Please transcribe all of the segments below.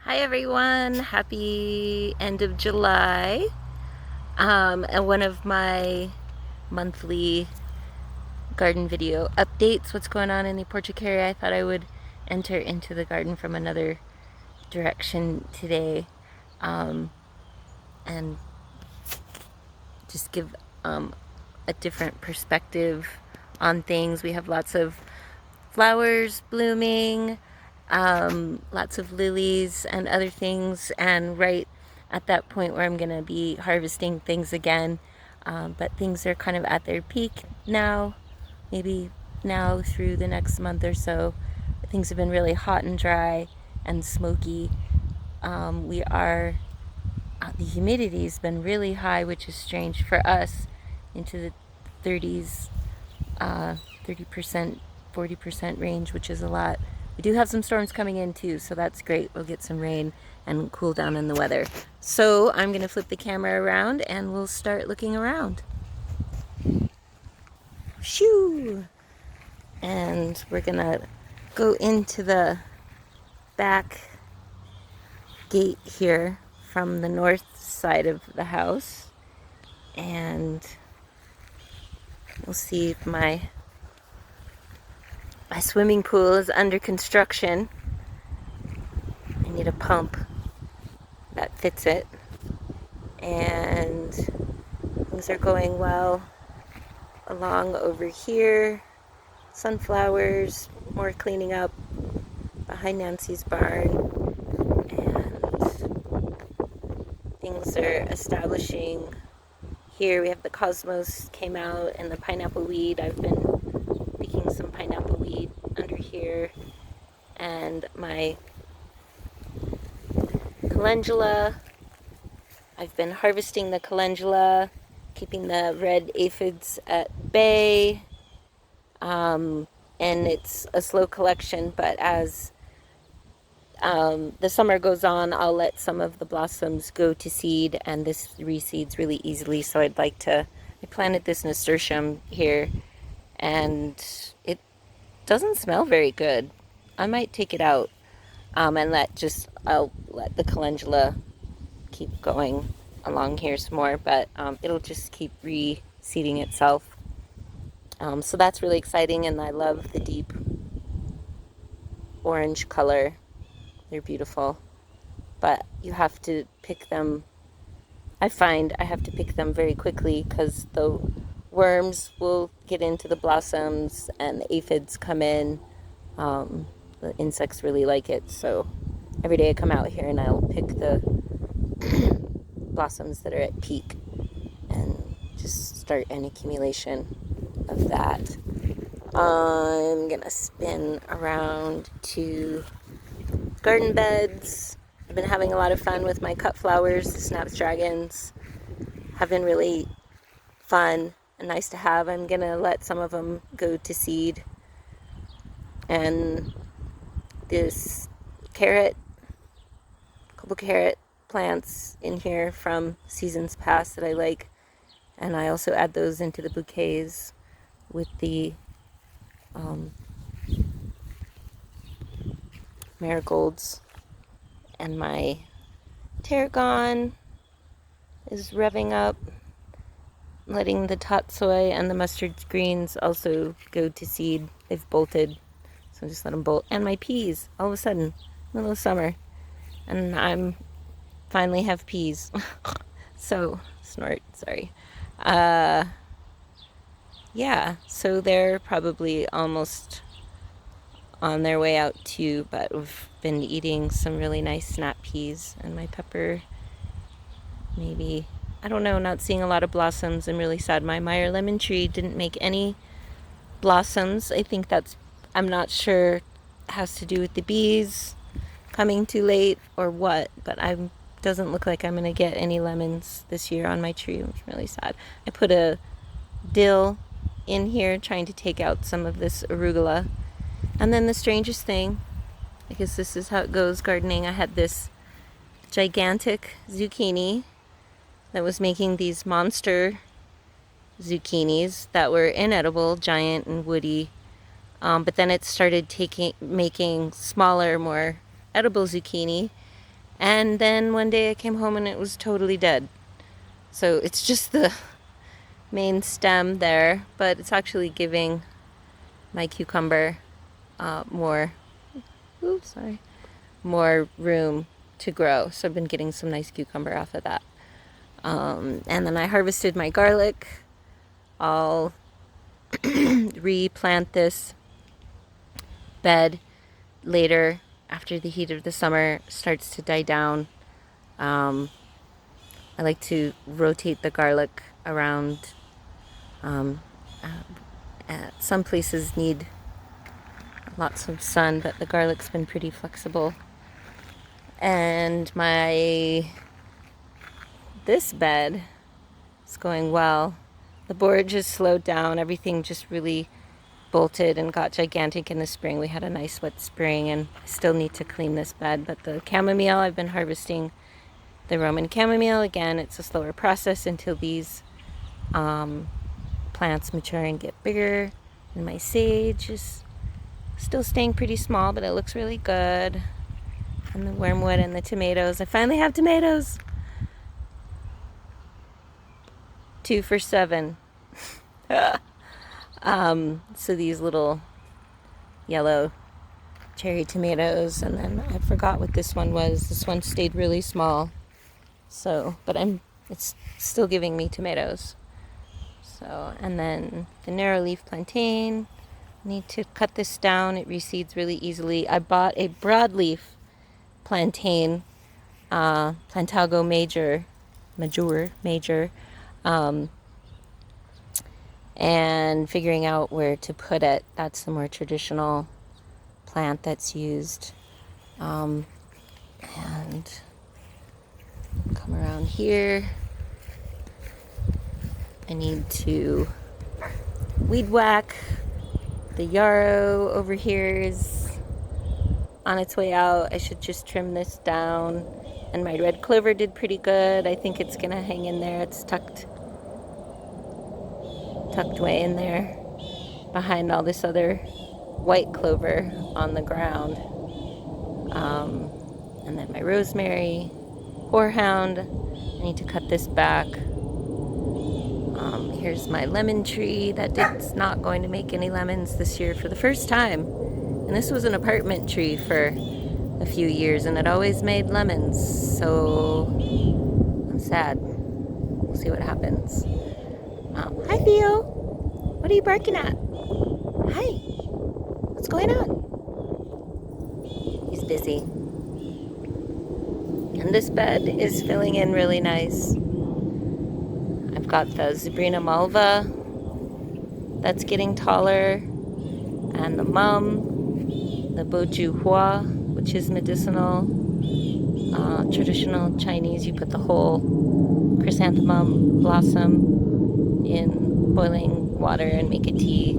Hi everyone, happy end of July. And one of my monthly garden video updates, what's going on in the aPORCHecary. I thought I would enter into the garden from another direction today, and just give a different perspective on things. We have lots of flowers blooming, lots of lilies and other things, and right at that point where I'm gonna be harvesting things again. But things are kind of at their peak now, maybe now through the next month or so. Things have been really hot and dry and smoky. The humidity's been really high, which is strange for us, into the 30s, 30%, 40% range, which is a lot. We do have some storms coming in too, so that's great. We'll get some rain and cool down in the weather. So I'm gonna flip the camera around and we'll start looking around. Shoo! And we're gonna go into the back gate here from the north side of the house, and we'll see if my swimming pool is under construction. I need a pump that fits it, and things are going well along over here. Sunflowers, more cleaning up behind Nancy's barn, and things are establishing here. We have the cosmos came out and the pineapple weed. I've been picking some pineapple weed under here, and my calendula. I've been harvesting the calendula, keeping the red aphids at bay, and it's a slow collection, but as the summer goes on, I'll let some of the blossoms go to seed, and this reseeds really easily. So I planted this nasturtium here, and it doesn't smell very good. I might take it out, and I'll let the calendula keep going along here some more, but it'll just keep reseeding itself. So that's really exciting, and I love the deep orange color. They're beautiful, but you have to pick them. I find I have to pick them very quickly because the worms will get into the blossoms and the aphids come in. The insects really like it, so every day I come out here and I'll pick the blossoms that are at peak and just start an accumulation of that. I'm gonna spin around to garden beds. I've been having a lot of fun with my cut flowers. The snapdragons have been really fun and nice to have. I'm gonna let some of them go to seed, and this a couple carrot plants in here from seasons past that I like, and I also add those into the bouquets with the marigolds. And my tarragon is revving up, letting the tatsoi and the mustard greens also go to seed. They've bolted, so just let them bolt. And my peas, all of a sudden, middle of summer, and I'm finally have peas. So, snort, sorry. Yeah, so they're probably almost on their way out too, but we've been eating some really nice snap peas, and my pepper, maybe, I don't know, not seeing a lot of blossoms. I'm really sad. My Meyer lemon tree didn't make any blossoms. I think I'm not sure, has to do with the bees coming too late or what, but doesn't look like I'm gonna get any lemons this year on my tree, which is really sad. I put a dill in here trying to take out some of this arugula. And then the strangest thing, I guess this is how it goes gardening, I had this gigantic zucchini that was making these monster zucchinis that were inedible, giant and woody. But then it started making smaller, more edible zucchini. And then one day I came home and it was totally dead. So it's just the main stem there, but it's actually giving my cucumber more, oops, sorry, more room to grow. So I've been getting some nice cucumber off of that. And then I harvested my garlic. I'll replant this bed later after the heat of the summer starts to die down. I like to rotate the garlic around. Some places need lots of sun, but the garlic's been pretty flexible. And this bed is going well. The board just slowed down. Everything just really bolted and got gigantic in the spring. We had a nice wet spring, and I still need to clean this bed. But the chamomile, I've been harvesting the Roman chamomile. Again, it's a slower process until these plants mature and get bigger. And my sage is still staying pretty small, but it looks really good. And the wormwood and the tomatoes. I finally have tomatoes. 2 for $7. So these little yellow cherry tomatoes, and then I forgot what this one was. This one stayed really small. So, but it's still giving me tomatoes. So, and then the narrow leaf plantain. Need to cut this down. It reseeds really easily. I bought a broadleaf plantain, Plantago major, and figuring out where to put it. That's the more traditional plant that's used. And come around here. I need to weed whack. The yarrow over here is on its way out. I should just trim this down. And my red clover did pretty good. I think it's gonna hang in there. It's tucked way in there behind all this other white clover on the ground. And then my rosemary, horehound. I need to cut this back. Here's my lemon tree that is not going to make any lemons this year for the first time. And this was an apartment tree for a few years, and it always made lemons. So I'm sad. We'll see what happens. Hi, Theo. What are you barking at? Hi. What's going on? He's busy. And this bed is filling in really nice. I've got the Zebrina malva that's getting taller, and the mum, the Boju Hua, which is medicinal, traditional Chinese. You put the whole chrysanthemum blossom in boiling water and make a tea.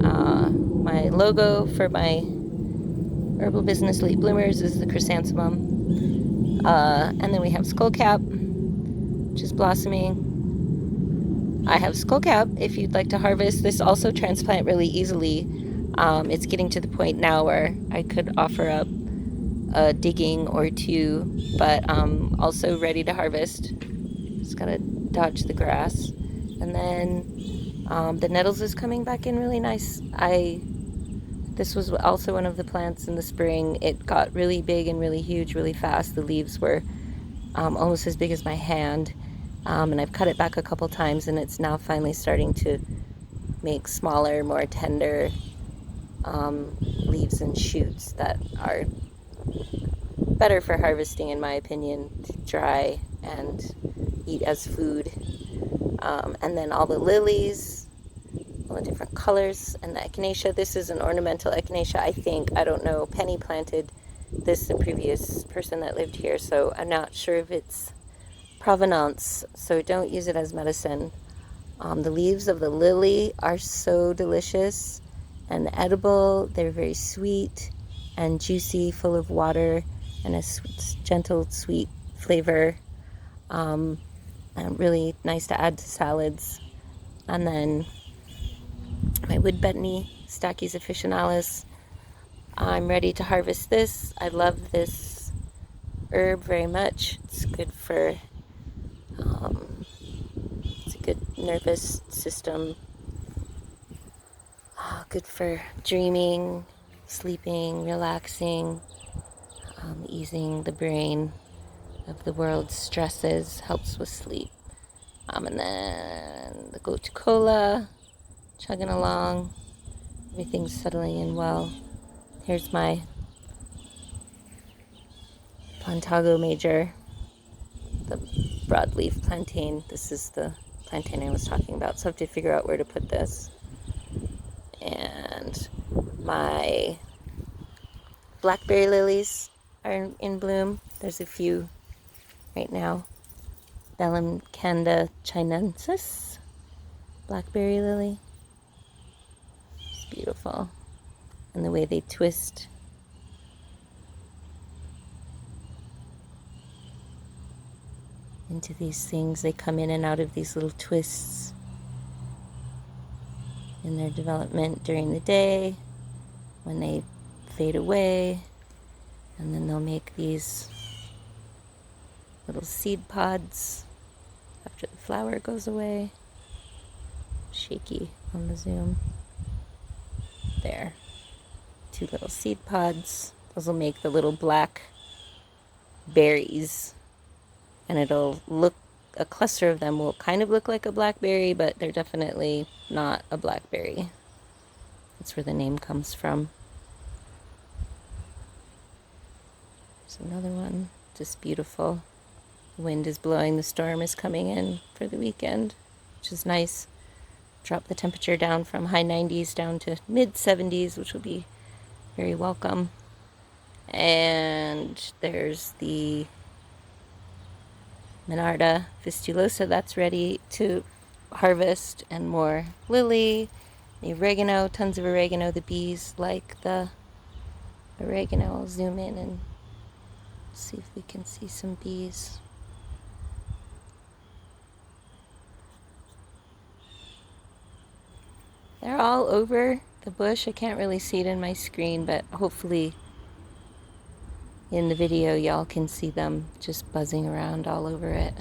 My logo for my herbal business late bloomers is the chrysanthemum. And then we have skullcap, which is blossoming. I have skullcap if you'd like to harvest. This also transplant really easily. It's getting to the point now where I could offer up a digging or two, but also ready to harvest. Just gotta dodge the grass. And then the nettles is coming back in really nice. This was also one of the plants in the spring. It got really big and really huge really fast. The leaves were almost as big as my hand. And I've cut it back a couple times, and it's now finally starting to make smaller, more tender leaves and shoots that are better for harvesting, in my opinion, to dry and eat as food. And then all the lilies, all the different colors, and the echinacea. This is an ornamental echinacea, I think. I don't know. Penny planted this, the previous person that lived here, so I'm not sure if it's provenance, so don't use it as medicine. The leaves of the lily are so delicious and edible. They're very sweet and juicy, full of water and a gentle, sweet flavor. And really nice to add to salads. And then my wood betony, Stachys officinalis. I'm ready to harvest this. I love this herb very much. It's good for, it's a good nervous system. Good for dreaming, sleeping, relaxing, easing the brain of the world's stresses, helps with sleep. And then the goat cola, chugging along. Everything's settling in well. Here's my Plantago major, the broadleaf plantain. This is the plantain I was talking about, so I have to figure out where to put this. And my blackberry lilies are in bloom. There's a few right now. Bellum canda chinensis, blackberry lily. It's beautiful. And the way they twist. Into these things, they come in and out of these little twists in their development during the day, when they fade away, and then they'll make these little seed pods after the flower goes away. Shaky on the zoom. There. 2 little seed pods. Those will make the little black berries. And it'll look, a cluster of them will kind of look like a blackberry, but they're definitely not a blackberry. That's where the name comes from. There's another one, just beautiful. The wind is blowing, the storm is coming in for the weekend, which is nice. Drop the temperature down from high 90s down to mid 70s, which will be very welcome. And there's the Monarda fistulosa that's ready to harvest, and more lily, the oregano, tons of oregano. The bees like the oregano. I'll zoom in and see if we can see some bees. They're all over the bush. I can't really see it in my screen, but hopefully in the video y'all can see them just buzzing around all over it.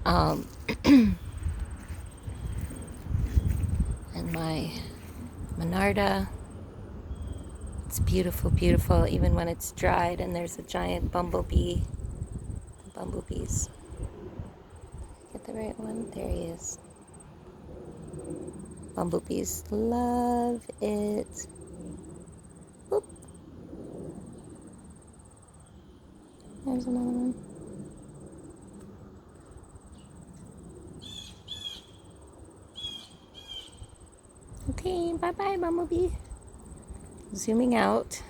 And my Monarda, it's beautiful, beautiful, even when it's dried. And there's a giant bumblebee. The bumblebees. Get the right one? There he is. Bumblebees love it. Boop. There's another one. Okay, bye-bye, bumblebee. Zooming out.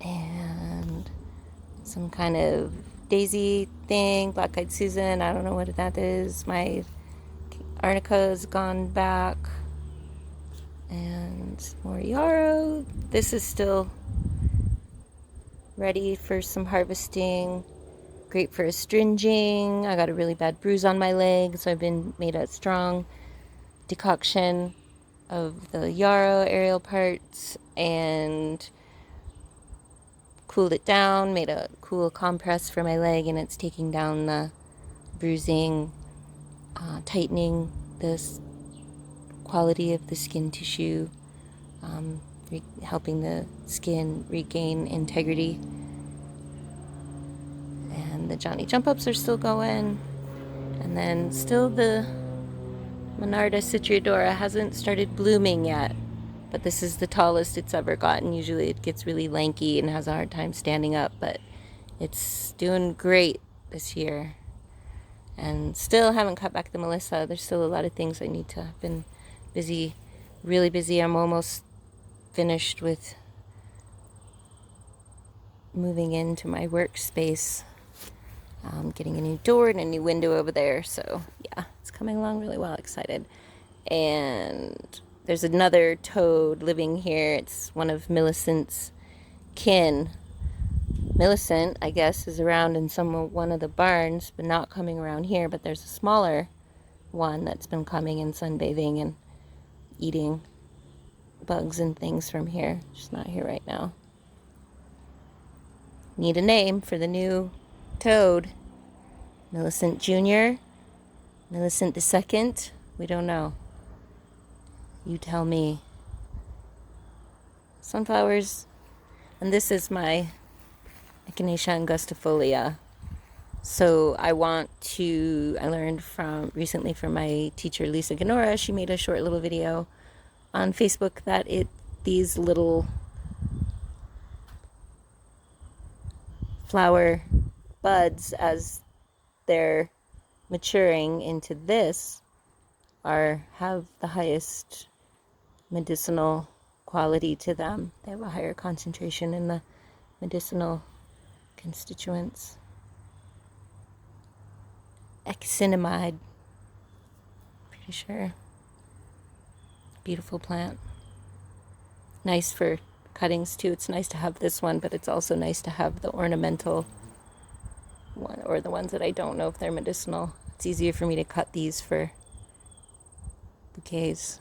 And some kind of daisy thing, black-eyed Susan, I don't know what that is. My arnica's gone back. And more yarrow. This is still ready for some harvesting. Great for astringing. I got a really bad bruise on my leg, so I've made a strong decoction of the yarrow aerial parts and cooled it down, made a cool compress for my leg, and it's taking down the bruising, tightening the quality of the skin tissue, helping the skin regain integrity. And the Johnny Jump Ups are still going. And then still the Monarda citriodora hasn't started blooming yet. But this is the tallest it's ever gotten. Usually it gets really lanky and has a hard time standing up. But it's doing great this year. And still haven't cut back the Melissa. There's still a lot of things I need to. I've been busy, really busy. I'm almost finished with moving into my workspace. Getting a new door and a new window over there. So yeah, it's coming along really well. Excited. And there's another toad living here. It's one of Millicent's kin. Millicent, I guess, is around in one of the barns, but not coming around here. But there's a smaller one that's been coming and sunbathing, and eating bugs and things from here. She's not here right now. Need a name for the new toad. Millicent Jr., Millicent II, we don't know. You tell me. Sunflowers, and this is my Echinacea angustifolia. So I learned recently from my teacher Lisa Ganora. She made a short little video on Facebook that these little flower buds, as they're maturing into this, have the highest medicinal quality to them. They have a higher concentration in the medicinal constituents. Echinacea, pretty sure. Beautiful plant. Nice for cuttings too. It's nice to have this one, but it's also nice to have the ornamental one, or the ones that I don't know if they're medicinal. It's easier for me to cut these for bouquets.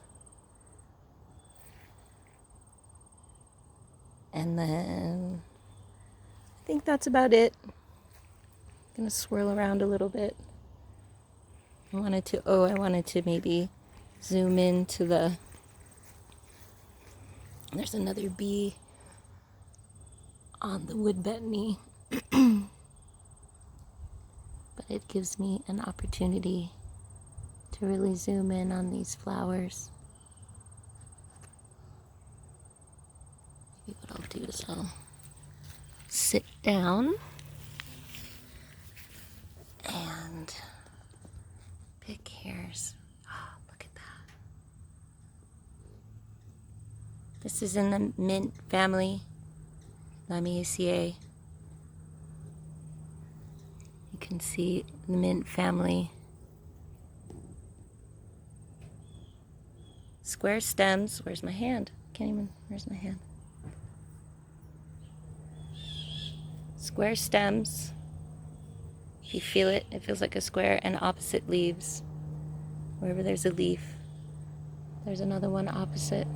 And then I think that's about it. I'm gonna swirl around a little bit. I wanted to maybe zoom into there's another bee on the wood betony. But it gives me an opportunity to really zoom in on these flowers. Maybe what I'll do is I'll sit down and pick hairs. Oh, look at that. This is in the mint family, Lamiaceae. You can see the mint family. Square stems. Where's my hand? Where's my hand? Square stems. If you feel it, it feels like a square, and opposite leaves. Wherever there's a leaf, there's another one opposite.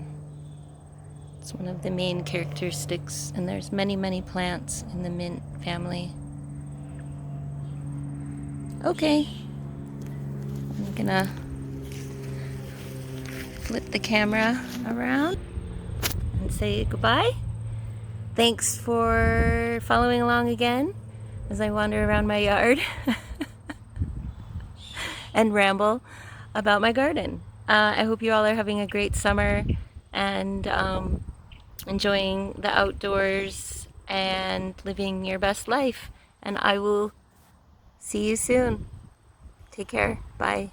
It's one of the main characteristics, and there's many, many plants in the mint family. Okay, I'm gonna flip the camera around and say goodbye. Thanks for following along again as I wander around my yard and ramble about my garden. I hope you all are having a great summer and enjoying the outdoors and living your best life. And I will see you soon. Take care. Bye.